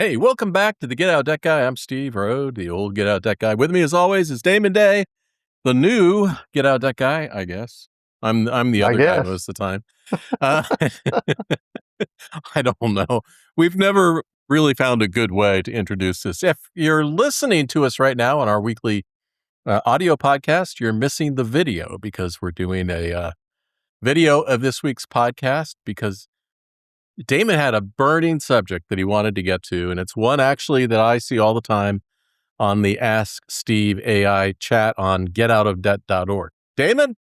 Hey, welcome back to the Get Out Debt Guy. I'm Steve Rhode, the old Get Out Debt Guy. With me, as always, is Damon Day, the new Get Out Debt Guy, I guess. I'm the I other guy guess. most of the time. Uh, I don't know. We've never really found a good way to introduce this. If you're listening to us right now on our weekly audio podcast, you're missing the video because we're doing a video of this week's podcast because Damon had a burning subject that he wanted to get to, and it's one actually that I see all the time on the Ask Steve AI chat on getoutofdebt.org. Damon,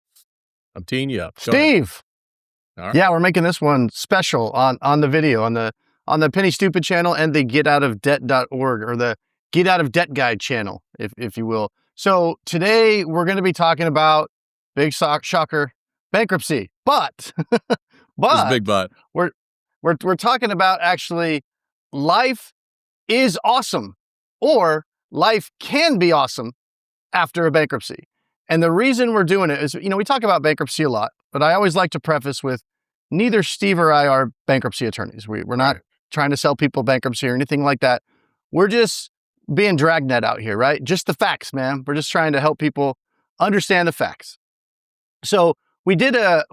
I'm teeing you up. Go ahead. Steve. All right. Yeah, we're making this one special on the video on the Penny Stupid channel and the getoutofdebt.org or the Get Out of Debt Guide channel, if you will. So today we're going to be talking about shocker, bankruptcy. But This is a big but. we're talking about actually life is awesome or life can be awesome after a bankruptcy. And the reason we're doing it is, we talk about bankruptcy a lot, but I always like to preface with neither Steve or I are bankruptcy attorneys. We're not trying to sell people bankruptcy or anything like that. We're just being dragnet out here, right? Just the facts, man. We're just trying to help people understand the facts. So we did a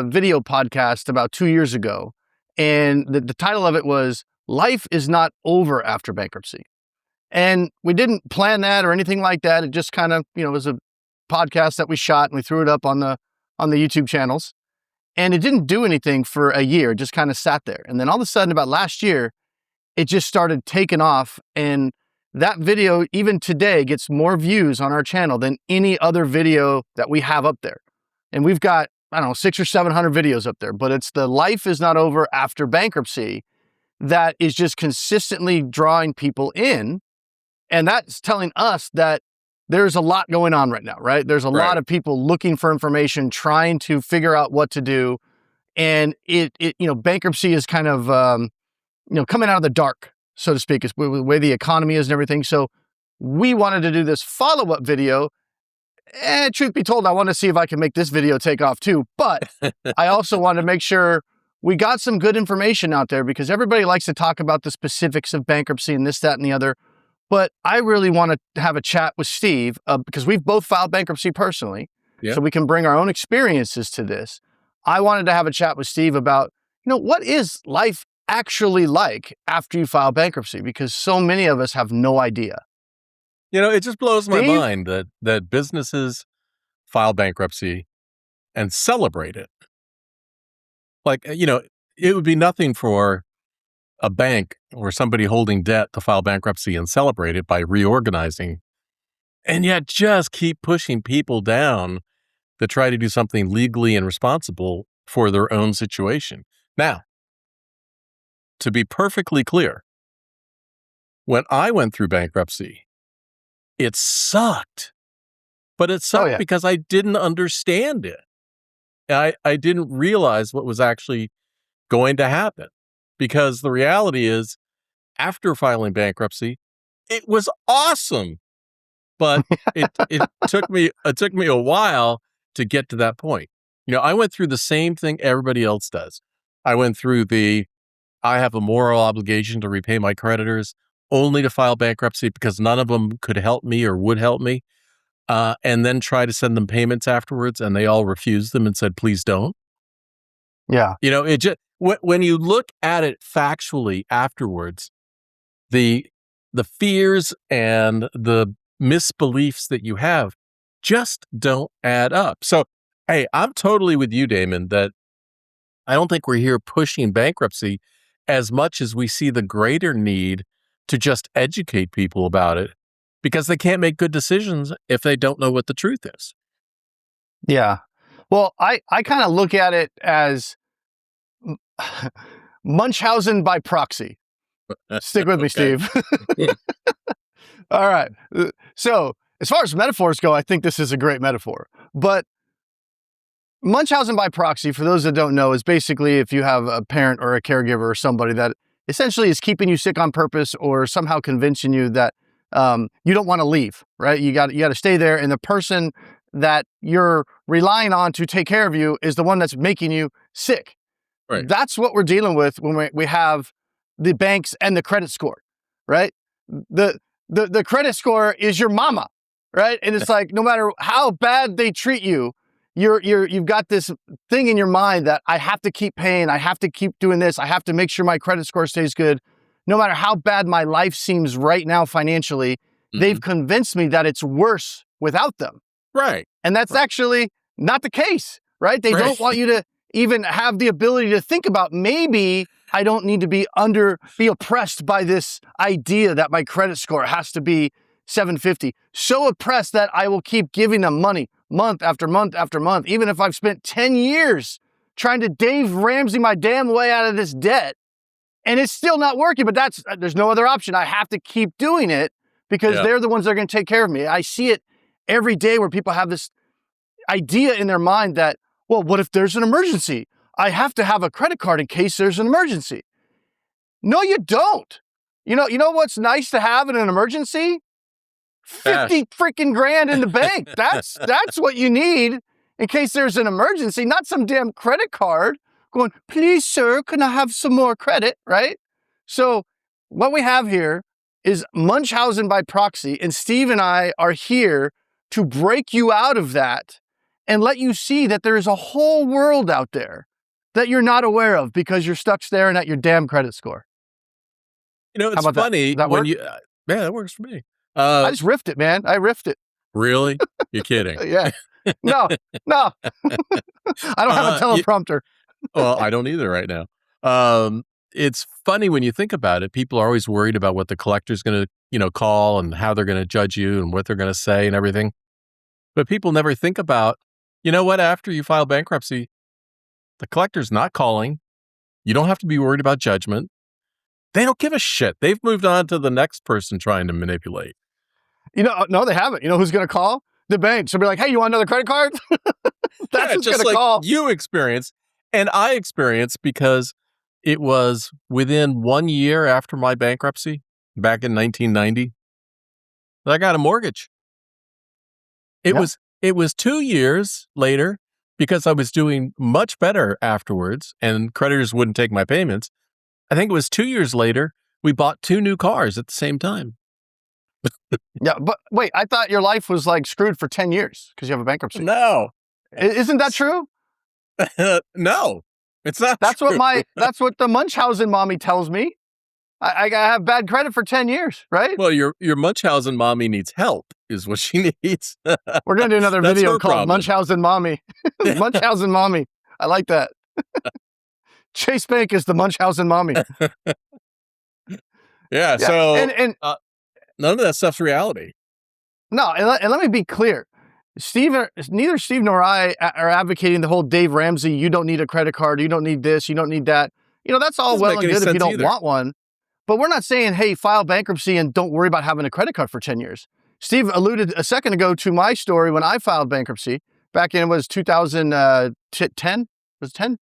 video podcast about 2 years ago, and the title of it was Life is Not Over After Bankruptcy. And we didn't plan that or anything like that. It just kind of, was a podcast that we shot and we threw it up on the YouTube channels. And it didn't do anything for a year. It just kind of sat there. And then all of a sudden, about last year, it just started taking off. And that video, even today, gets more views on our channel than any other video that we have up there. And we've got, 600 or 700 videos up there. But it's the Life is Not Over After Bankruptcy that is just consistently drawing people in. And that's telling us that there's a lot going on right now, right? There's a lot of people looking for information, trying to figure out what to do. And bankruptcy is kind of, coming out of the dark, so to speak, is the way the economy is and everything. So we wanted to do this follow-up video. And truth be told, I want to see if I can make this video take off too. But I also want to make sure we got some good information out there because everybody likes to talk about the specifics of bankruptcy and this, that, and the other. But I really want to have a chat with Steve because we've both filed bankruptcy personally, so we can bring our own experiences to this. I wanted to have a chat with Steve about, what is life actually like after you file bankruptcy? Because so many of us have no idea. It just blows my mind that businesses file bankruptcy and celebrate it. Like, it would be nothing for a bank or somebody holding debt to file bankruptcy and celebrate it by reorganizing, and yet just keep pushing people down to try to do something legally and responsible for their own situation. Now, to be perfectly clear, when I went through bankruptcy, it sucked, but it sucked because I didn't understand it. I didn't realize what was actually going to happen. Because the reality is, after filing bankruptcy, it was awesome, but it took me a while to get to that point. I went through the same thing everybody else does. I went through I have a moral obligation to repay my creditors, only to file bankruptcy because none of them could help me or would help me, and then try to send them payments afterwards, and they all refused them and said, "Please don't." Yeah, it just. When you look at it factually afterwards, the fears and the misbeliefs that you have just don't add up. So, hey, I'm totally with you, Damon, that I don't think we're here pushing bankruptcy as much as we see the greater need to just educate people about it because they can't make good decisions if they don't know what the truth is. Yeah. Well, I kind of look at it as Munchausen by proxy. Stick with me, Steve. All right. So as far as metaphors go, I think this is a great metaphor. But Munchausen by proxy, for those that don't know, is basically if you have a parent or a caregiver or somebody that essentially is keeping you sick on purpose or somehow convincing you that you don't want to leave, right? You got to stay there. And the person that you're relying on to take care of you is the one that's making you sick. Right. That's what we're dealing with when we have the banks and the credit score. right? The credit score is your mama, right? And it's like, no matter how bad they treat you, you've got this thing in your mind that I have to keep paying, I have to keep doing this, I have to make sure my credit score stays good. No matter how bad my life seems right now financially, they've convinced me that it's worse without them. Right. And that's actually not the case, right? They don't want you to even have the ability to think about, maybe I don't need to be oppressed by this idea that my credit score has to be 750. So oppressed that I will keep giving them money month after month after month, even if I've spent 10 years trying to Dave Ramsey my damn way out of this debt, and it's still not working. But there's no other option. I have to keep doing it because they're the ones that are going to take care of me. I see it every day where people have this idea in their mind that, well, what if there's an emergency? I have to have a credit card in case there's an emergency. No, you don't. You know what's nice to have in an emergency? 50 freaking grand in the bank. That's what you need in case there's an emergency, not some damn credit card going, please, sir, can I have some more credit, right? So what we have here is Munchausen by proxy, and Steve and I are here to break you out of that and let you see that there is a whole world out there that you're not aware of because you're stuck staring at your damn credit score. It's funny when you, yeah, that works for me. I just riffed it, man. I riffed it. Really? You're kidding? Yeah. No. I don't have a teleprompter. Well, I don't either right now. It's funny when you think about it. People are always worried about what the collector's going to, call and how they're going to judge you and what they're going to say and everything. But people never think about, after you file bankruptcy, the collector's not calling. You don't have to be worried about judgment. They don't give a shit. They've moved on to the next person trying to manipulate. No, they haven't. You know who's going to call? The bank. So be like, hey, you want another credit card? That's who's going to call. You experienced, and I experienced because it was within 1 year after my bankruptcy, back in 1990, that I got a mortgage. It was 2 years later, because I was doing much better afterwards and creditors wouldn't take my payments. I think it was 2 years later, we bought 2 new cars at the same time. Yeah, but wait, I thought your life was like screwed for 10 years because you have a bankruptcy. No. Isn't that true? No, it's not That's true. that's what the Munchausen mommy tells me. I have bad credit for 10 years, right? Well, your Munchausen mommy needs help is what she needs. We're going to do another video called problem. Munchausen mommy. Munchausen mommy. I like that. Chase Bank is the Munchausen mommy. Yeah, so and none of that stuff's reality. No, and let me be clear. Neither Steve nor I are advocating the whole Dave Ramsey, you don't need a credit card, you don't need this, you don't need that. That's all well and good if you don't want one. But we're not saying, hey, file bankruptcy and don't worry about having a credit card for 10 years. Steve alluded a second ago to my story when I filed bankruptcy back in, it was 2010? Was it 10?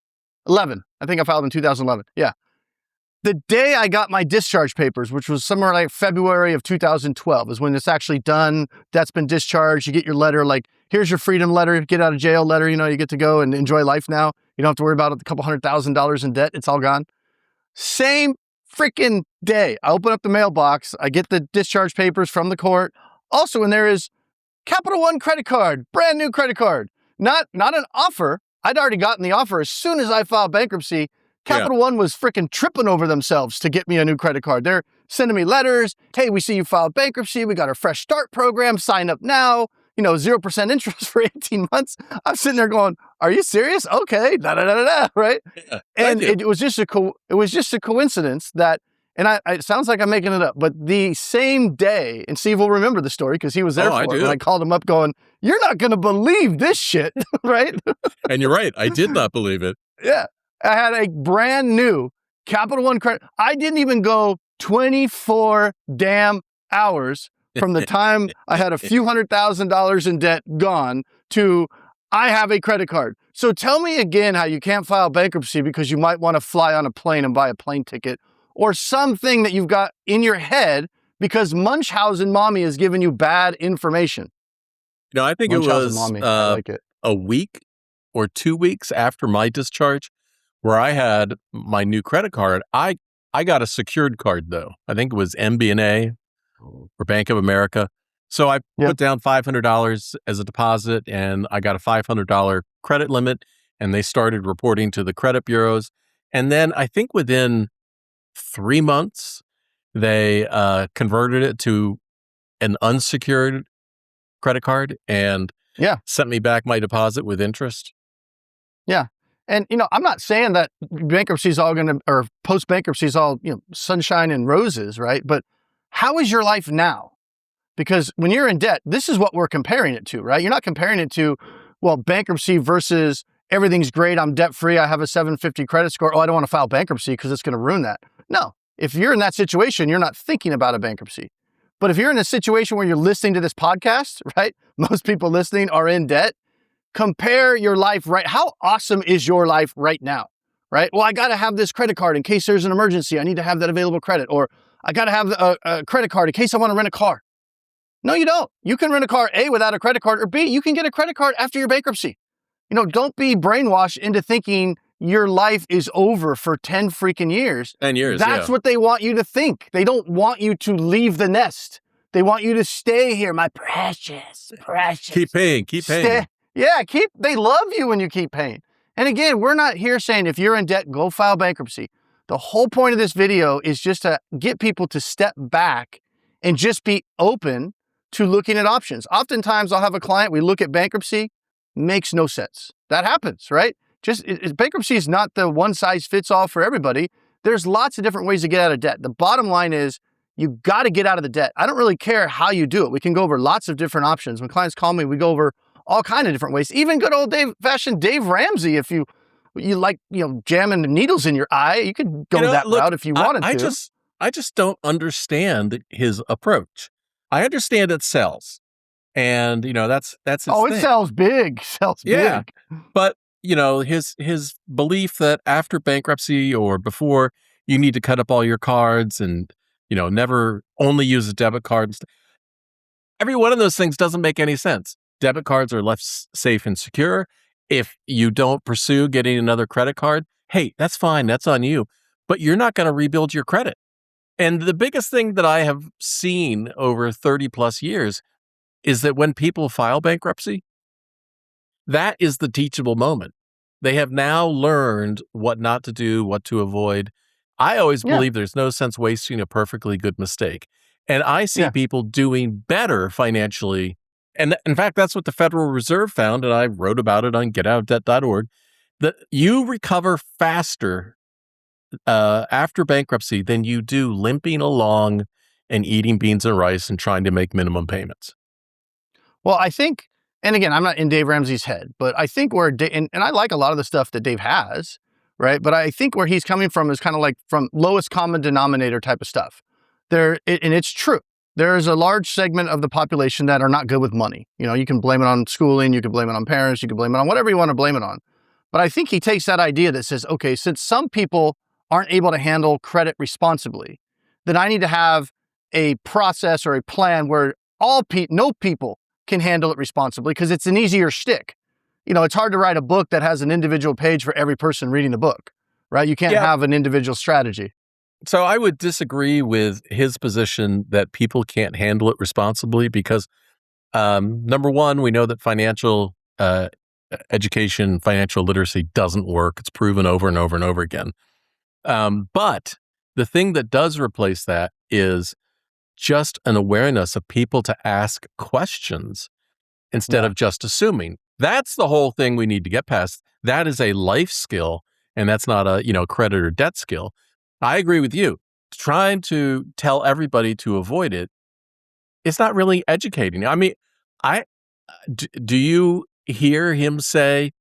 11. I think I filed in 2011. Yeah. The day I got my discharge papers, which was somewhere like February of 2012, is when it's actually done. That's been discharged. You get your letter, like, here's your freedom letter, get out of jail letter. You get to go and enjoy life now. You don't have to worry about a couple $100,000 in debt. It's all gone. Same freaking day, I open up the mailbox. I get the discharge papers from the court. Also in there is Capital One credit card, brand new credit card. Not an offer. I'd already gotten the offer as soon as I filed bankruptcy. Capital One was freaking tripping over themselves to get me a new credit card. They're sending me letters. Hey, we see you filed bankruptcy. We got our fresh start program. Sign up now. 0% interest for 18 months. I'm sitting there going, are you serious? Okay. Right? Yeah, and it was just a coincidence that, and it sounds like I'm making it up, but the same day, and Steve will remember the story because he was there for it. And I called him up going, you're not going to believe this shit, right? And you're right. I did not believe it. Yeah. I had a brand new Capital One credit. I didn't even go 24 damn hours from the time I had a few $100,000 in debt gone to I have a credit card. So tell me again how you can't file bankruptcy because you might want to fly on a plane and buy a plane ticket or something that you've got in your head because Munchausen mommy has given you bad information. I think it was a week or 2 weeks after my discharge where I had my new credit card. I I got a secured card though. I think it was MBNA or Bank of America. So I put down $500 as a deposit, and I got a $500 credit limit, and they started reporting to the credit bureaus. And then I think within 3 months, they converted it to an unsecured credit card and sent me back my deposit with interest. Yeah. And, I'm not saying that bankruptcy is all or post-bankruptcy is all, sunshine and roses, right? But how is your life now? Because when you're in debt, this is what we're comparing it to, right? You're not comparing it to, well, bankruptcy versus everything's great, I'm debt-free, I have a 750 credit score. Oh, I don't want to file bankruptcy because it's going to ruin that. No. If you're in that situation, you're not thinking about a bankruptcy. But if you're in a situation where you're listening to this podcast, right? Most people listening are in debt. Compare your life, right? How awesome is your life right now, right? Well, I got to have this credit card in case there's an emergency. I need to have that available credit. Or I got to have a credit card in case I want to rent a car. No, you don't. You can rent a car, A, without a credit card, or B, you can get a credit card after your bankruptcy. Don't be brainwashed into thinking your life is over for 10 freaking years. 10 years, That's what they want you to think. They don't want you to leave the nest. They want you to stay here, my precious. Keep paying. They love you when you keep paying. And again, we're not here saying if you're in debt, go file bankruptcy. The whole point of this video is just to get people to step back and just be open to looking at options. Oftentimes I'll have a client, we look at bankruptcy, makes no sense. That happens, right? Bankruptcy is not the one size fits all for everybody. There's lots of different ways to get out of debt. The bottom line is you got to get out of the debt. I don't really care how you do it. We can go over lots of different options. When clients call me, we go over all kinds of different ways. Even good old fashioned Dave Ramsey, if you like, jamming the needles in your eye, you could go that route if you wanted to. I just don't understand his approach. I understand it sells. And, that's his thing. It sells big. Big. But, his belief that after bankruptcy or before, you need to cut up all your cards and, never only use a debit card. Every one of those things doesn't make any sense. Debit cards are left safe and secure. If you don't pursue getting another credit card, hey, that's fine. That's on you. But you're not going to rebuild your credit. And the biggest thing that I have seen over 30 plus years is that when people file bankruptcy, that is the teachable moment. They have now learned what not to do, what to avoid. I always believe there's no sense wasting a perfectly good mistake. And I see people doing better financially. And in fact, that's what the Federal Reserve found, and I wrote about it on getoutofdebt.org, that you recover faster after bankruptcy than you do limping along and eating beans and rice and trying to make minimum payments. Well, I think, and again, I'm not in Dave Ramsey's head, but I think and I like a lot of the stuff that Dave has, right? But I think where he's coming from is kind of like from lowest common denominator type of stuff. And it's true. There is a large segment of the population that are not good with money. You can blame it on schooling, you can blame it on parents, you can blame it on whatever you want to blame it on. But I think he takes that idea that says, okay, since some people aren't able to handle credit responsibly, then I need to have a process or a plan where no people can handle it responsibly because it's an easier shtick. It's hard to write a book that has an individual page for every person reading the book, right? You can't have an individual strategy. So I would disagree with his position that people can't handle it responsibly because, number one, we know that financial education, financial literacy doesn't work. It's proven over and over and over again. But the thing that does replace that is just an awareness of people to ask questions instead of just assuming. That's the whole thing we need to get past. That is a life skill, and that's not a credit or debt skill. I agree with you. Trying to tell everybody to avoid it, it's not really educating. I mean, do you hear him say,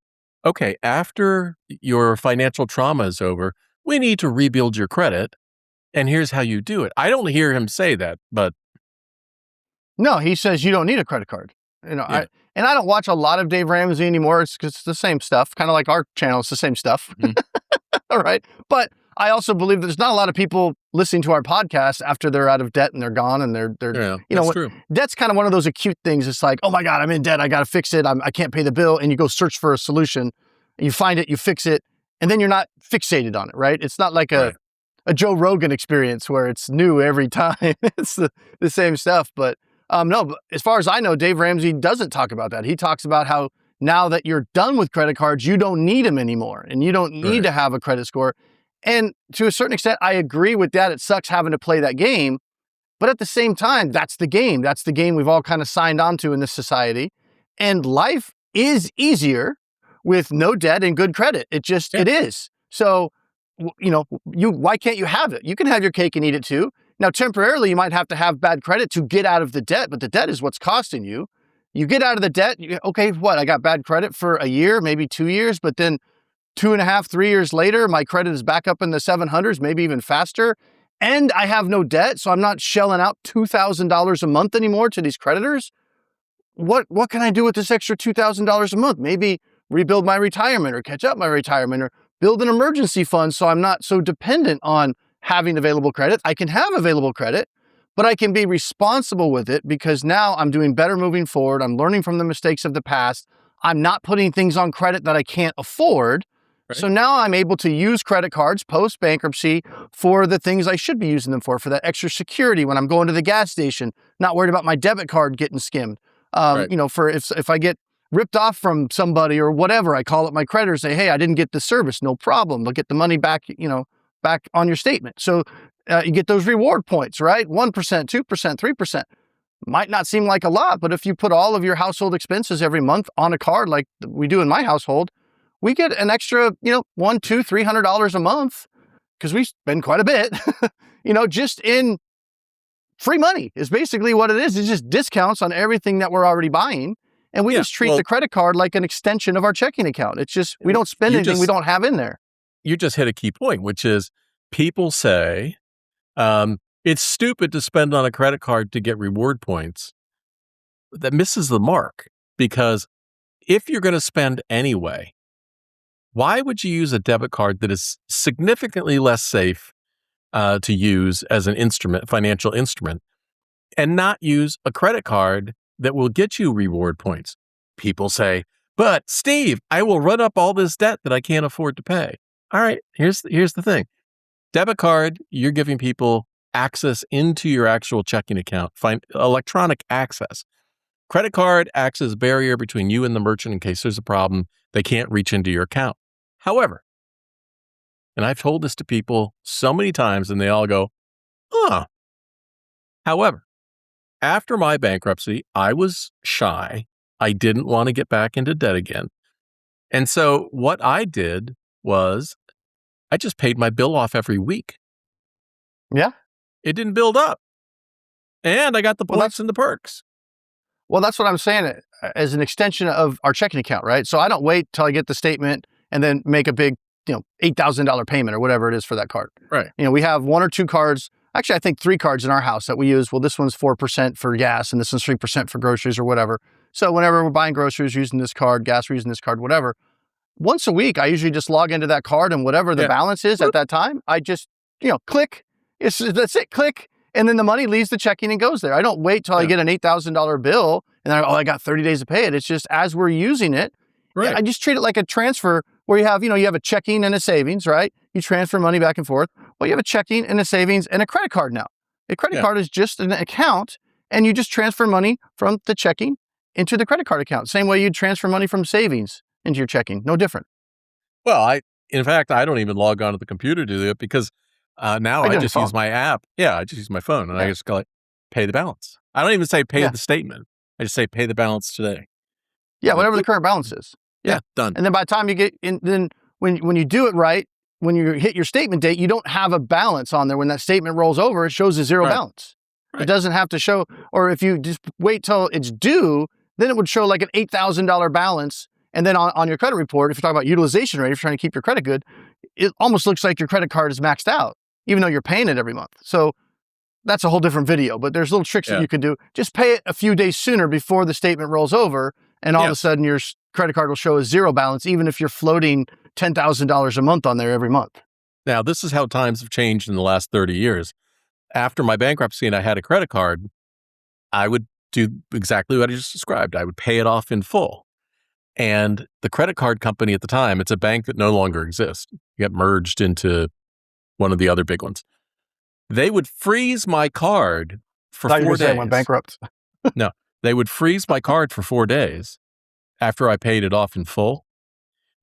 okay, after your financial trauma is over, we need to rebuild your credit, and here's how you do it? I don't hear him say that, but... No, he says you don't need a credit card. I don't watch a lot of Dave Ramsey anymore. It's the same stuff, kind of like our channel. It's the same stuff. Mm-hmm. All right. But I also believe there's not a lot of people listening to our podcast after they're out of debt and they're gone and they're true. Debt's kind of one of those acute things. It's like, oh my God, I'm in debt. I got to fix it. I can't pay the bill. And you go search for a solution. You find it, you fix it, and then you're not fixated on it, right? It's not like a Joe Rogan experience where it's new every time. It's the same stuff. But no, but as far as I know, Dave Ramsey doesn't talk about that. He talks about how now that you're done with credit cards, you don't need them anymore and you don't need to have a credit score. And to a certain extent, I agree with that. It sucks having to play that game. But at the same time, that's the game. That's the game we've all kind of signed on to in this society. And life is easier with no debt and good credit. It is. So, why can't you have it? You can have your cake and eat it too. Now, temporarily, you might have to have bad credit to get out of the debt, but the debt is what's costing you. You get out of the debt, okay, what? I got bad credit for a year, maybe 2 years, but then 2.5, 3 years later, my credit is back up in the 700s, maybe even faster. And I have no debt, so I'm not shelling out $2,000 a month anymore to these creditors. What can I do with this extra $2,000 a month? Maybe rebuild my retirement or catch up my retirement or build an emergency fund so I'm not so dependent on having available credit. I can have available credit, but I can be responsible with it because now I'm doing better moving forward. I'm learning from the mistakes of the past. I'm not putting things on credit that I can't afford. Right. So now I'm able to use credit cards post bankruptcy for the things I should be using them for that extra security when I'm going to the gas station, not worried about my debit card getting skimmed. For if I get ripped off from somebody or whatever, I call up my creditor, say, hey, I didn't get the service, no problem. They'll get the money back, back on your statement. So you get those reward points, right? 1%, 2%, 3%. Might not seem like a lot, but if you put all of your household expenses every month on a card like we do in my household, we get an extra, $100, $200, $300 a month because we spend quite a bit, just in free money is basically what it is. It's just discounts on everything that we're already buying. And we just treat the credit card like an extension of our checking account. It's just, we don't spend anything we don't have in there. You just hit a key point, which is people say it's stupid to spend on a credit card to get reward points. That misses the mark because if you're going to spend anyway, why would you use a debit card that is significantly less safe to use as an financial instrument, and not use a credit card that will get you reward points? People say, but Steve, I will run up all this debt that I can't afford to pay. All right, here's the thing. Debit card, you're giving people access into your actual checking account, electronic access. Credit card acts as a barrier between you and the merchant in case there's a problem. They can't reach into your account. However, and I've told this to people so many times and they all go, huh. However, after my bankruptcy, I was shy. I didn't want to get back into debt again. And so what I did was I just paid my bill off every week. Yeah. It didn't build up. And I got the points and the perks. Well, that's what I'm saying as an extension of our checking account, right? So I don't wait till I get the statement and then make a big, $8,000 payment or whatever it is for that card. Right. We have 1 or 2 cards. Actually, I think 3 cards in our house that we use. Well, this one's 4% for gas and this one's 3% for groceries or whatever. So whenever we're buying groceries, we're using this card, gas, we're using this card, whatever. Once a week, I usually just log into that card and whatever the balance is at that time, I just, click. That's it, click. And then the money leaves the checking and goes there. I don't wait till I get an $8,000 bill and then I got 30 days to pay it. It's just as we're using it, I just treat it like a transfer where you have a checking and a savings, right? You transfer money back and forth. Well, you have a checking and a savings and a credit card now. A credit card is just an account and you just transfer money from the checking into the credit card account. Same way you'd transfer money from savings into your checking. No different. Well, in fact, I don't even log on to the computer to do it because now I just use my app. Yeah, I just use my phone and I just go pay the balance. I don't even say pay the statement. I just say pay the balance today. Yeah, whatever the current balance is. Yeah, done. And then by the time you get in, then when you do it right, when you hit your statement date, you don't have a balance on there. When that statement rolls over, it shows a zero balance. Right. It doesn't have to show, or if you just wait till it's due, then it would show like an $8,000 balance. And then on your credit report, if you're talking about utilization rate, if you're trying to keep your credit good, it almost looks like your credit card is maxed out, even though you're paying it every month. So that's a whole different video, but there's little tricks that you can do. Just pay it a few days sooner before the statement rolls over, and all of a sudden your credit card will show a zero balance, even if you're floating $10,000 a month on there every month. Now, this is how times have changed in the last 30 years. After my bankruptcy and I had a credit card, I would do exactly what I just described. I would pay it off in full. And the credit card company at the time, it's a bank that no longer exists. It got merged into one of the other big ones. They would freeze my card for Thought you 4 were saying days. went bankrupt. No, they would freeze my card for 4 days after I paid it off in full,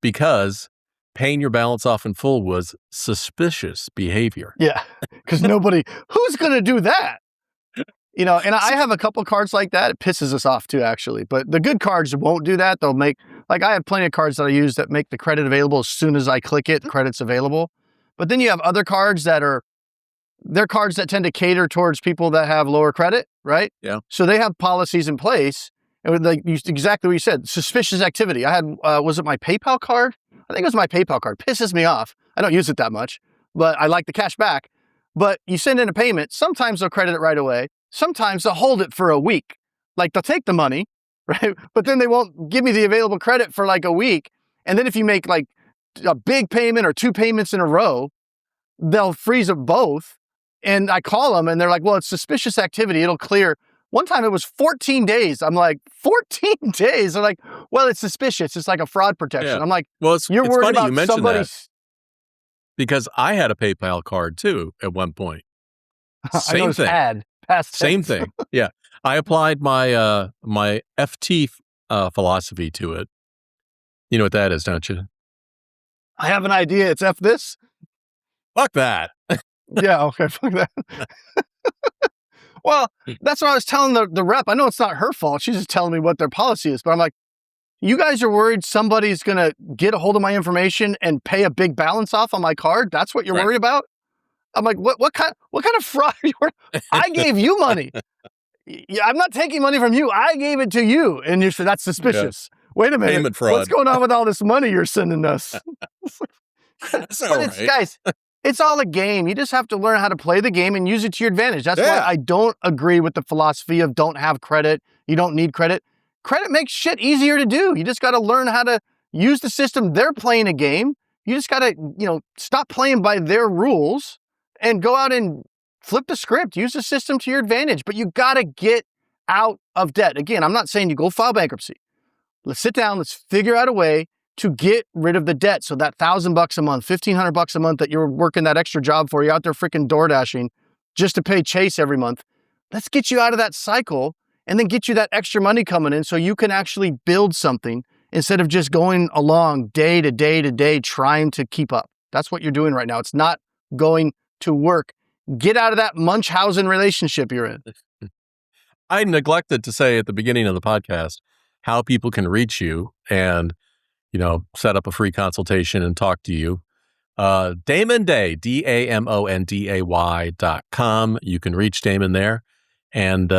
because paying your balance off in full was suspicious behavior. Yeah, because who's going to do that? And I have a couple cards like that. It pisses us off too, actually. But the good cards won't do that. They'll make, like, I have plenty of cards that I use that make the credit available as soon as I click it, credit's available. But then you have other cards they're cards that tend to cater towards people that have lower credit, right? Yeah. So they have policies in place. And exactly what you said, suspicious activity. I had, was it my PayPal card? I think it was my PayPal card. Pisses me off. I don't use it that much, but I like the cash back. But you send in a payment, sometimes they'll credit it right away. Sometimes they'll hold it for a week. Like, they'll take the money, right? But then they won't give me the available credit for like a week. And then if you make like a big payment or 2 payments in a row, they'll freeze them both. And I call them and they're like, well, it's suspicious activity. It'll clear. One time it was 14 days. I'm like, 14 days? They're like, well, it's suspicious. It's like a fraud protection. Yeah. I'm like, well, it's you're worried funny about you mentioned somebody's... that, because I had a PayPal card too at one point. Same thing. Past Same tense. thing. Yeah. I applied my my FT philosophy to it. You know what that is, don't you? I have an idea. It's F this. Fuck that. Yeah, okay, fuck that. Well, that's what I was telling the rep. I know it's not her fault. She's just telling me what their policy is. But I'm like, you guys are worried somebody's going to get a hold of my information and pay a big balance off on my card? That's what you're worried about? I'm like, what kind of fraud are you worried? I gave you money. I'm not taking money from you. I gave it to you. And you said, that's suspicious. Yeah. Wait a minute. Payment fraud. What's going on with all this money you're sending us? That's all right. Guys, it's all a game. You just have to learn how to play the game and use it to your advantage. That's why I don't agree with the philosophy of don't have credit. You don't need credit. Credit makes shit easier to do. You just got to learn how to use the system. They're playing a game. You just got to, stop playing by their rules and go out and flip the script. Use the system to your advantage. But you got to get out of debt. Again, I'm not saying you go file bankruptcy. Let's sit down. Let's figure out a way to get rid of the debt. So that $1,000 a month, $1,500 a month that you're working that extra job for, you're out there freaking door dashing just to pay Chase every month. Let's get you out of that cycle and then get you that extra money coming in so you can actually build something instead of just going along day to day to day trying to keep up. That's what you're doing right now. It's not going to work. Get out of that Munchausen relationship you're in. I neglected to say at the beginning of the podcast how people can reach you and set up a free consultation and talk to you. Damon Day, DAMONDAY.com. You can reach Damon there. And,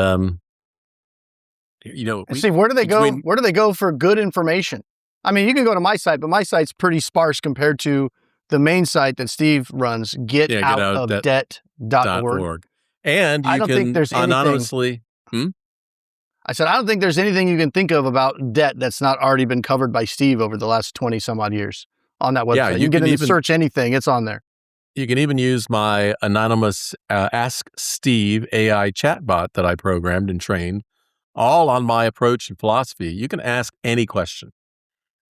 Steve, where do they go? Where do they go for good information? I mean, you can go to my site, but my site's pretty sparse compared to the main site that Steve runs, getoutofdebt.org. And you can anonymously... I said, I don't think there's anything you can think of about debt that's not already been covered by Steve over the last 20 some odd years on that website. Yeah, you can even search anything. It's on there. You can even use my anonymous Ask Steve AI chatbot that I programmed and trained, all on my approach and philosophy. You can ask any question.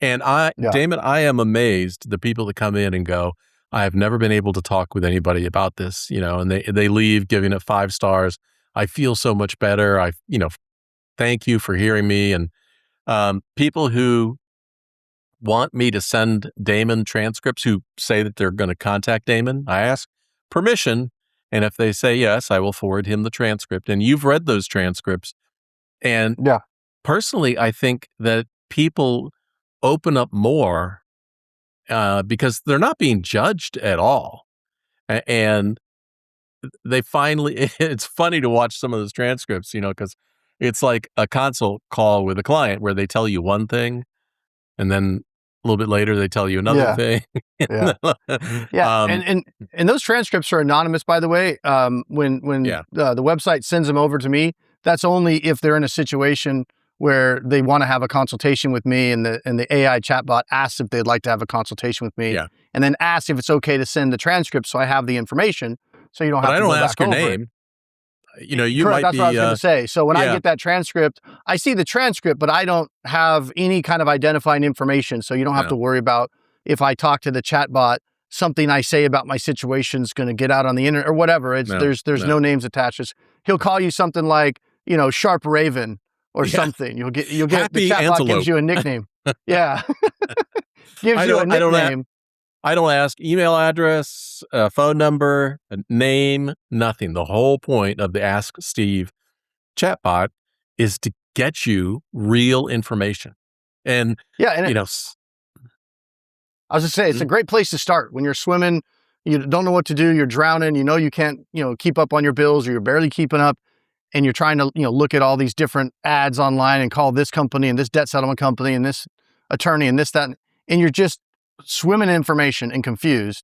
And Damon, I am amazed the people that come in and go, I have never been able to talk with anybody about this, and they leave giving it 5 stars. I feel so much better. Thank you for hearing me. And people who want me to send Damon transcripts, who say that they're going to contact Damon, I ask permission. And if they say yes, I will forward him the transcript. And you've read those transcripts. And personally, I think that people open up more because they're not being judged at all. And they finally, it's funny to watch some of those transcripts, because it's like a consult call with a client where they tell you one thing and then a little bit later they tell you another thing. And those transcripts are anonymous, by the way. When the website sends them over to me, that's only if they're in a situation where they want to have a consultation with me and the AI chatbot asks if they'd like to have a consultation with me and then asks if it's okay to send the transcript so I have the information so you don't have to go back over it. But I don't ask your name. You Correct, might that's be... what I was going to say. So when I get that transcript, I see the transcript, but I don't have any kind of identifying information. So you don't have to worry about if I talk to the chatbot something I say about my situation is going to get out on the internet or whatever. There's no names attached. He'll call you something like, Sharp Raven or something. You'll get Happy the chatbot Antelope. gives you a nickname. Yeah. Gives you a nickname. I don't ask email address, phone number, a name, nothing. The whole point of the Ask Steve chatbot is to get you real information. And, I was going to say, it's a great place to start when you're swimming. You don't know what to do. You're drowning. You can't, keep up on your bills, or you're barely keeping up. And you're trying to, look at all these different ads online and call this company and this debt settlement company and this attorney and this, that, and you're just swimming in information and confused.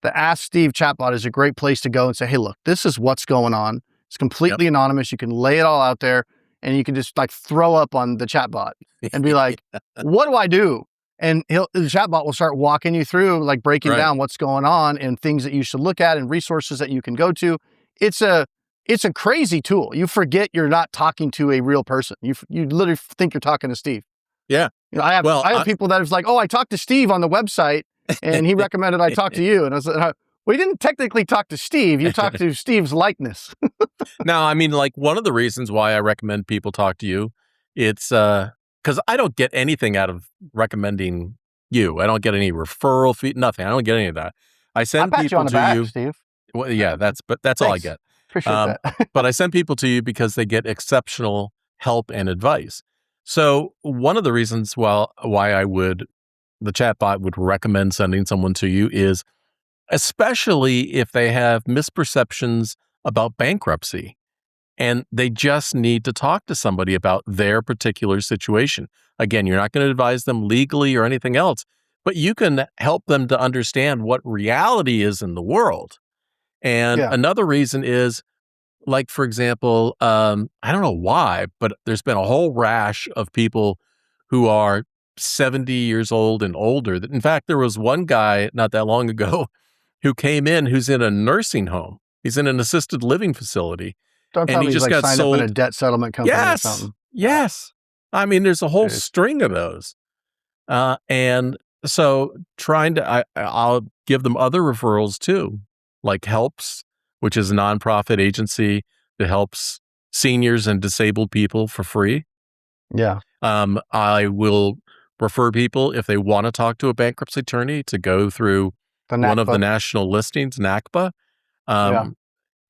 The Ask Steve chatbot is a great place to go and say, hey, look, this is what's going on. It's completely anonymous. You can lay it all out there, and you can just like throw up on the chatbot and be like, what do I do? And the chatbot will start walking you through, like breaking down what's going on and things that you should look at and resources that you can go to. It's a crazy tool. You forget you're not talking to a real person. You literally think you're talking to Steve. Yeah. I have people that was like, oh, I talked to Steve on the website and he recommended I talk to you. And I was like, we didn't technically talk to Steve. You talked to Steve's likeness. Now, I mean, like, one of the reasons why I recommend people talk to you, it's because I don't get anything out of recommending you. I don't get any referral fee, nothing. I don't get any of that. I send pat people you on the to back, you. Steve. Well, yeah, that's all I get. Appreciate that. But I send people to you because they get exceptional help and advice. So one of the reasons why the chatbot would recommend sending someone to you is, especially if they have misperceptions about bankruptcy and they just need to talk to somebody about their particular situation. Again, you're not going to advise them legally or anything else, but you can help them to understand what reality is in the world. And another reason is, like, for example, I don't know why, but there's been a whole rash of people who are 70 years old and older. In fact, there was one guy not that long ago who came in who's in a nursing home. He's in an assisted living facility. Don't tell and me he he's just like got signed sold. up in a debt settlement company or something. Yes. I mean, there's a whole string of those. And so I'll give them other referrals too, like Helps, which is a nonprofit agency that helps seniors and disabled people for free. Yeah. I will refer people, if they want to talk to a bankruptcy attorney, to go through one of the national listings, NACPA.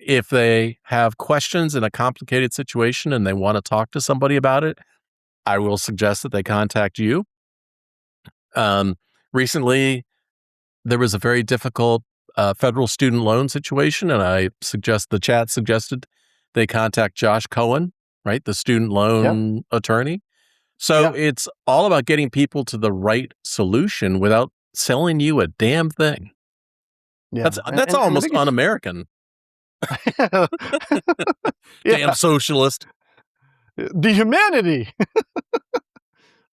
If they have questions in a complicated situation and they want to talk to somebody about it, I will suggest that they contact you. Recently, there was a very difficult federal student loan situation, and the chat suggested they contact Josh Cohen, right, the student loan attorney. So it's all about getting people to the right solution without selling you a damn thing. Yeah. That's almost un-American. Damn socialist. The humanity.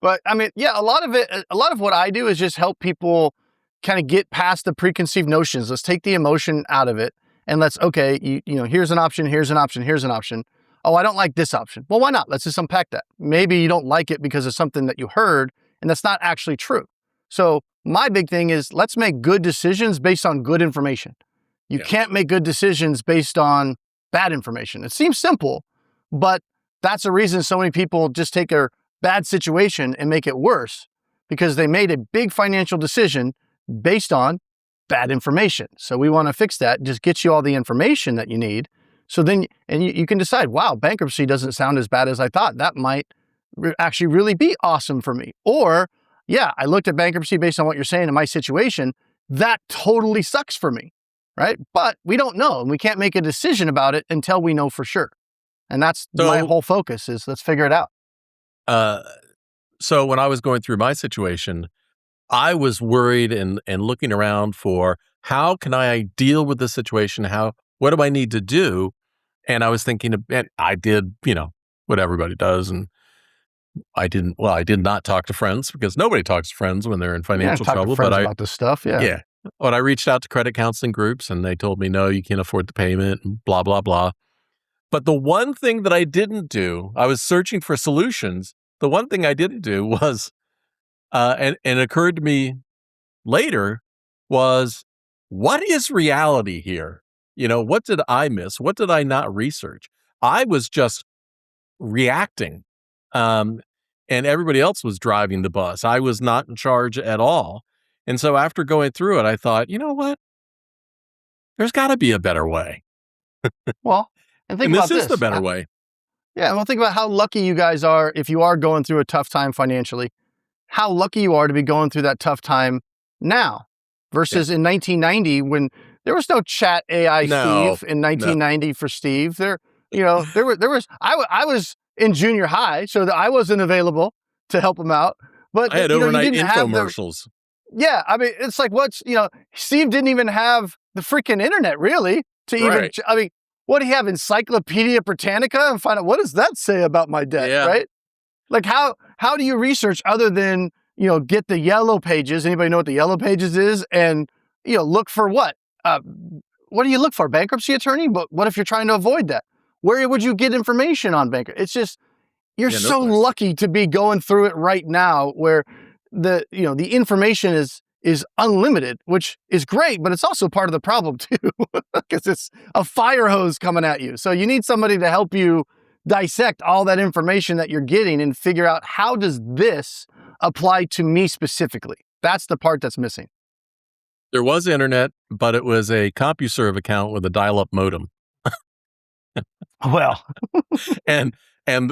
But I mean, a lot of what I do is just help people kind of get past the preconceived notions. Let's take the emotion out of it and here's an option, here's an option, here's an option. Oh, I don't like this option. Well, why not? Let's just unpack that. Maybe you don't like it because of something that you heard and that's not actually true. So my big thing is, let's make good decisions based on good information. You can't make good decisions based on bad information. It seems simple, but that's the reason so many people just take a bad situation and make it worse, because they made a big financial decision based on bad information. So we want to fix that, just get you all the information that you need. So then, and you can decide, wow, bankruptcy doesn't sound as bad as I thought. That might actually really be awesome for me. Or, I looked at bankruptcy based on what you're saying in my situation. That totally sucks for me, right? But we don't know, and we can't make a decision about it until we know for sure. And that's my whole focus is, let's figure it out. So when I was going through my situation, I was worried and looking around for, how can I deal with this situation? What do I need to do? And I was thinking, and I did, what everybody does. And I did not talk to friends, because nobody talks to friends when they're in financial trouble. But about this stuff. Yeah. But I reached out to credit counseling groups and they told me, no, you can't afford the payment and blah, blah, blah. But the one thing that I didn't do, I was searching for solutions. The one thing I didn't do was, and it occurred to me later, was what is reality here? What did I miss? What did I not research? I was just reacting, um, and everybody else was driving the bus. I was not in charge at all. And so after going through it, I thought, you know what? There's got to be a better way. Well, and think And this about is the this. better way. Yeah, well, think about how lucky you guys are if you are going through a tough time financially. How lucky you are to be going through that tough time now versus in 1990 when there was no chat AI No, Steve in no. 1990 for Steve. I was in junior high, so that I wasn't available to help him out. But I had you overnight didn't have the infomercials. yeah. I mean, it's like Steve didn't even have the freaking internet really to even. Right. I mean, what do you have? Encyclopedia Britannica and find out what does that say about my debt, Yeah. right? Like how do you research other than get the yellow pages? Anybody know what the yellow pages is? And look for what? What do you look for? Bankruptcy attorney? But what if you're trying to avoid that? Where would you get information on bankruptcy? It's just you're Yeah, no so place. lucky to be going through it right now, where the information is unlimited, which is great, but it's also part of the problem too, because it's a fire hose coming at you. So you need somebody to help you dissect all that information that you're getting and figure out how does this apply to me specifically. That's the part that's missing. There was internet, but it was a CompuServe account with a dial-up modem. Well, and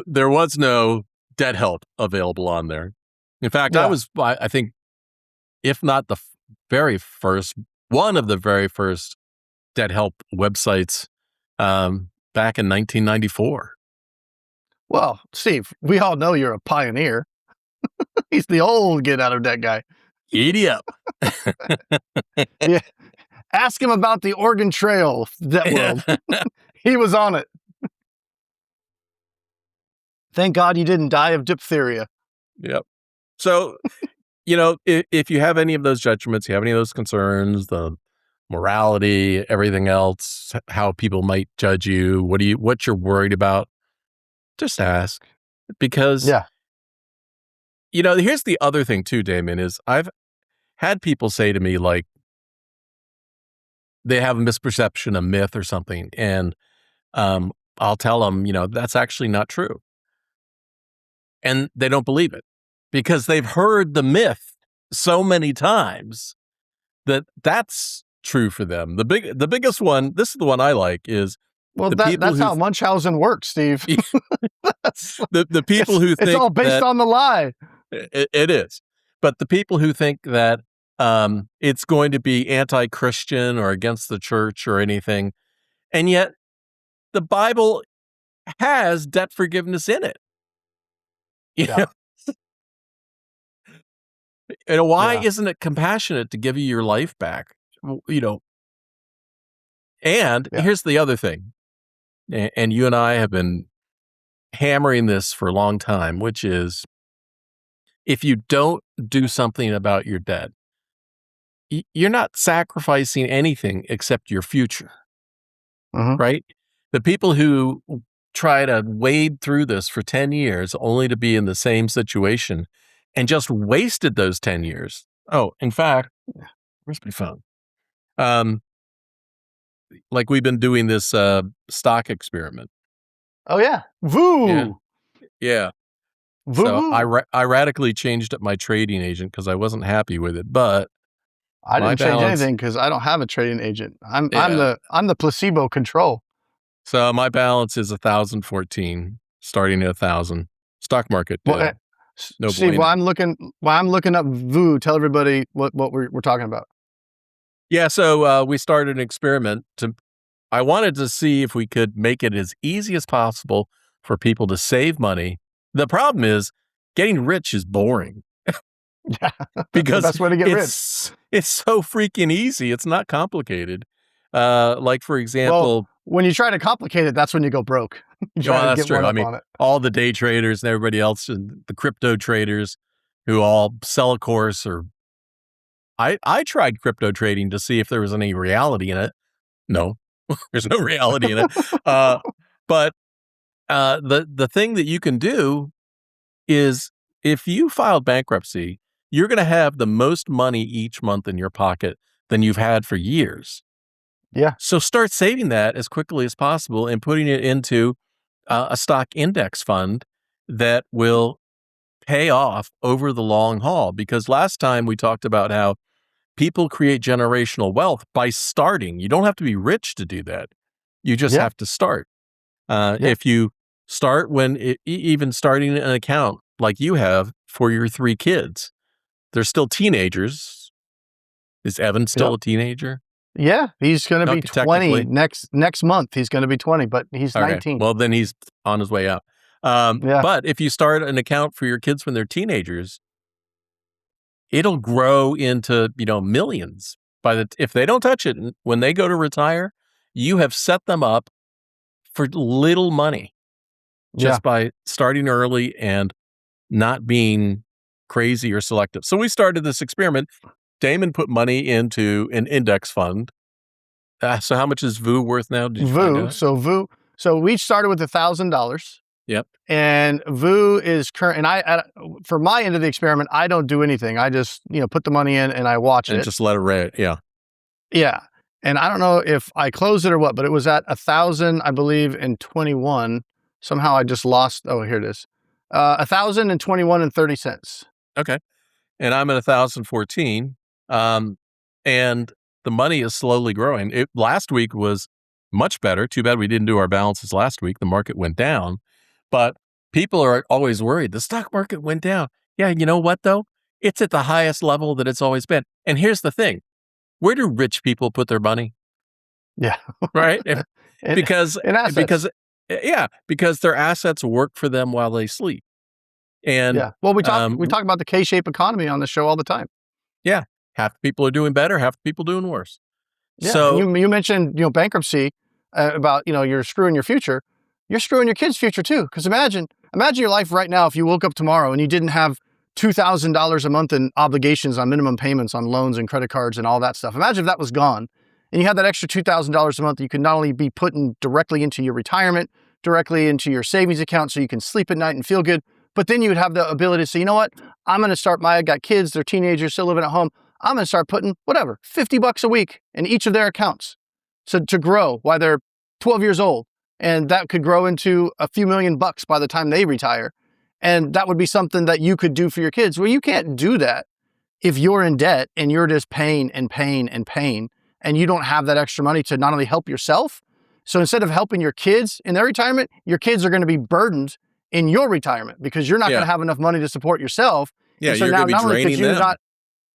there was no debt help available on there. In fact, yeah. I think, if not the very first, one of the very first debt help websites back in 1994. Well, Steve, we all know you're a pioneer. He's the old get out of debt guy. Giddy up. Yeah. Ask him about the Oregon Trail debt world. He was on it. Thank God you didn't die of diphtheria. Yep. So, if you have any of those judgments, you have any of those concerns, the morality, everything else, how people might judge you, what you're worried about, just ask. Because, Yeah. here's the other thing too, Damon, is I've had people say to me, like, they have a misperception, a myth or something. And I'll tell them, that's actually not true. And they don't believe it because they've heard the myth so many times that that's true for them. The biggest one, this is the one I like, is Well, the that's how Munchausen works, Steve. the people who think it's all based on the lie. It is. But the people who think that it's going to be anti-Christian or against the church or anything, and yet the Bible has debt forgiveness in it. Yeah. Why Yeah. isn't it compassionate to give you your life back? And Yeah. here's the other thing, and you and I have been hammering this for a long time, which is if you don't do something about your debt, you're not sacrificing anything except your future, Mhm. right? The people who try to wade through this for 10 years only to be in the same situation and just wasted those 10 years. Oh, in fact, where's my phone? Like we've been doing this stock experiment. Oh yeah. Voo. Yeah. Yeah. Voo. So Voo. I radically changed up my trading agent because I wasn't happy with it, but I my didn't change balance, anything because I don't have a trading agent. I'm yeah. the placebo control. So my balance is 1,014, starting at 1,000. Stock market, Well, no Steve, bueno. while I'm looking up Voo, tell everybody what we're talking about. Yeah, so we started an experiment I wanted to see if we could make it as easy as possible for people to save money. The problem is getting rich is boring. Yeah. Because the best way to get rich. it's so freaking easy. It's not complicated. Like for example, when you try to complicate it, that's when you go broke. You try to that's get true. one I up mean, on it. all the day traders and everybody else, and the crypto traders who all sell a course, or I tried crypto trading to see if there was any reality in it. No, there's no reality in it. But the thing that you can do is if you filed bankruptcy, you're going to have the most money each month in your pocket than you've had for years. Yeah. So start saving that as quickly as possible and putting it into a stock index fund that will pay off over the long haul. Because last time we talked about how people create generational wealth by starting. You don't have to be rich to do that. You just Yeah. have to start. Yeah. If you start even starting an account like you have for your 3 kids, they're still teenagers. Is Evan still Yep. a teenager? Yeah. He's going to be Okay, 20 technically. next month. He's going to be 20, but he's Okay. 19. Well, then he's on his way out. Yeah. But if you start an account for your kids when they're teenagers, it'll grow into, millions. If they don't touch it when they go to retire, you have set them up for little money Yeah. just by starting early and not being crazy or selective. So we started this experiment. Damon put money into an index fund. So how much is VU worth now? Did you find out? So we started with $1,000. Yep. And VU is current. And for my end of the experiment, I don't do anything. I just, put the money in and I watch And it. just let it rate. Yeah. Yeah. And I don't know if I closed it or what, but it was at 1,000, I believe, in 21. Somehow I just lost. Oh, here it is. 1,021 and 30 cents. Okay. And I'm at 1,014. And the money is slowly growing. Last week was much better. Too bad we didn't do our balances last week. The market went down. But people are always worried. The stock market went down. Yeah, you know what, though? It's at the highest level that it's always been. And here's the thing. Where do rich people put their money? Yeah. Right? Because assets. because their assets work for them while they sleep. And yeah. Well, we talk about the K-shaped economy on the show all the time. Yeah. Half the people are doing better, half the people doing worse. Yeah. So and you mentioned, bankruptcy about, you're screwing your future. You're screwing your kids' future too. Because imagine your life right now if you woke up tomorrow and you didn't have $2,000 a month in obligations on minimum payments on loans and credit cards and all that stuff. Imagine if that was gone and you had that extra $2,000 a month that you could not only be putting directly into your retirement, directly into your savings account so you can sleep at night and feel good, but then you would have the ability to say, you know what, I'm going to start I got kids, they're teenagers, still living at home. I'm going to start putting whatever, $50 a week in each of their accounts. So to grow while they're 12 years old. And that could grow into a few $1,000,000 by the time they retire. And that would be something that you could do for your kids. Well, you can't do that if you're in debt and you're just paying and paying and paying, and you don't have that extra money to not only help yourself. So instead of helping your kids in their retirement, your kids are going to be burdened in your retirement because you're not going to have enough money to support yourself. Yeah, and so you're now going to be not only could draining you them. not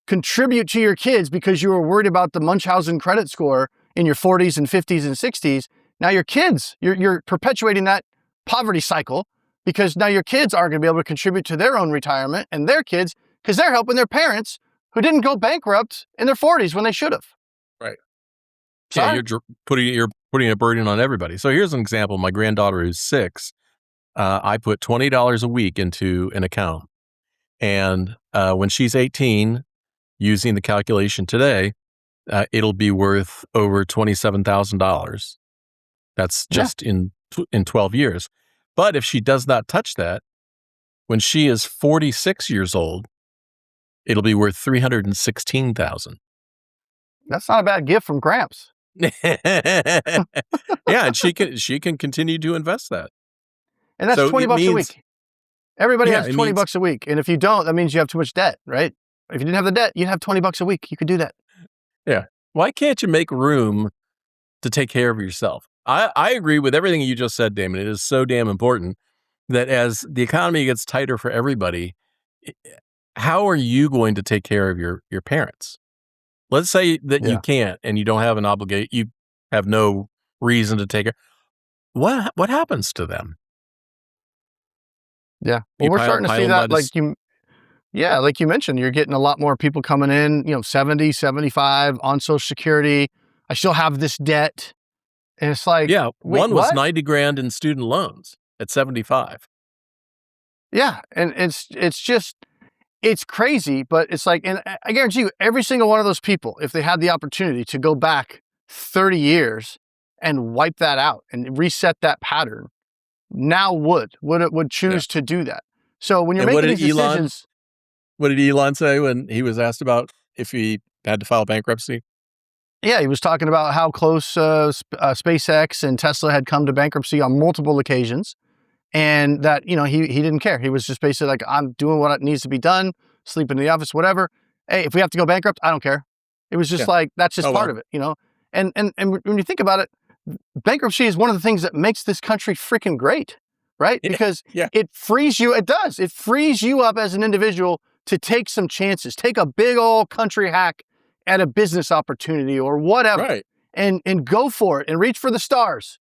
contribute to your kids because you were worried about the Munchausen credit score in your 40s and 50s and 60s, now your kids, you're perpetuating that poverty cycle because now your kids aren't going to be able to contribute to their own retirement and their kids because they're helping their parents who didn't go bankrupt in their 40s when they should have. Right. Sorry. Yeah, you're putting a burden on everybody. So here's an example. My granddaughter who's 6, I put $20 a week into an account. And when she's 18, using the calculation today, it'll be worth over $27,000. That's just in 12 years. But if she does not touch that, when she is 46 years old, it'll be worth $316,000. That's not a bad gift from Gramps. Yeah, and she can continue to invest that. And that's $20 a week. Everybody has $20 a week. And if you don't, that means you have too much debt, right? If you didn't have the debt, you'd have $20 a week. You could do that. Yeah. Why can't you make room to take care of yourself? I agree with everything you just said, Damon. It is so damn important that as the economy gets tighter for everybody, how are you going to take care of your parents? Let's say that you can't and you don't have an obligation. You have no reason to take care. What happens to them? Yeah. Well, we're starting to see that like you mentioned, you're getting a lot more people coming in, 70, 75 on Social Security. I still have this debt. And it's like, one was 90 grand in student loans at 75. Yeah. And it's crazy, but it's like, and I guarantee you, every single one of those people, if they had the opportunity to go back 30 years and wipe that out and reset that pattern, now would choose to do that. So when you're making these decisions. What did Elon say when he was asked about if he had to file bankruptcy? Yeah, he was talking about how close SpaceX and Tesla had come to bankruptcy on multiple occasions, and that he didn't care. He was just basically like, I'm doing what needs to be done, sleeping in the office, whatever. Hey, if we have to go bankrupt, I don't care. It was just Yeah. like that's just Oh, part well. of it, And when you think about it, bankruptcy is one of the things that makes this country freaking great, right? Yeah. Because Yeah. it frees you. It does. It frees you up as an individual to take some chances, take a big old country hack at a business opportunity or whatever, Right. and go for it and reach for the stars.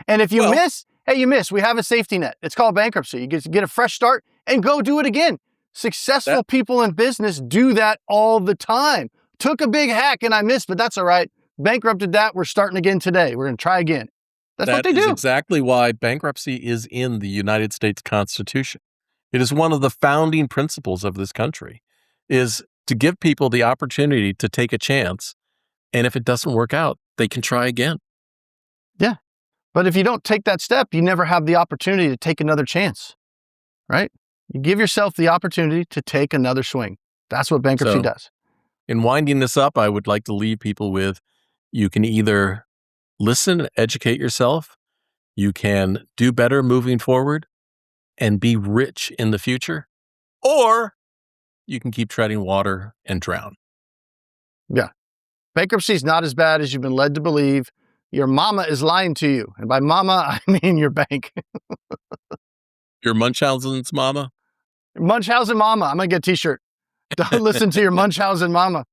And if you Well, miss, hey, you miss. We have a safety net. It's called bankruptcy. You get a fresh start and go do it again. Successful that people in business do that all the time. Took a big hack and I missed, but that's all right. Bankrupted that. We're starting again today. We're going to try again. That's what that they is do. exactly why bankruptcy is in the United States Constitution. It is one of the founding principles of this country, is to give people the opportunity to take a chance, and if it doesn't work out, they can try again. Yeah. But if you don't take that step, you never have the opportunity to take another chance, right? You give yourself the opportunity to take another swing. That's what bankruptcy So, does. in winding this up, I would like to leave people with, you can either listen, educate yourself, you can do better moving forward and be rich in the future, or you can keep treading water and drown. Yeah. Bankruptcy is not as bad as you've been led to believe. Your mama is lying to you. And by mama, I mean your bank. Your Munchausen's mama? Munchausen mama. I'm going to get a t-shirt. Don't listen to your Munchausen mama.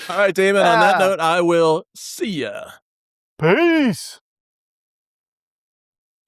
All right, Damon, on that note, I will see ya. Peace.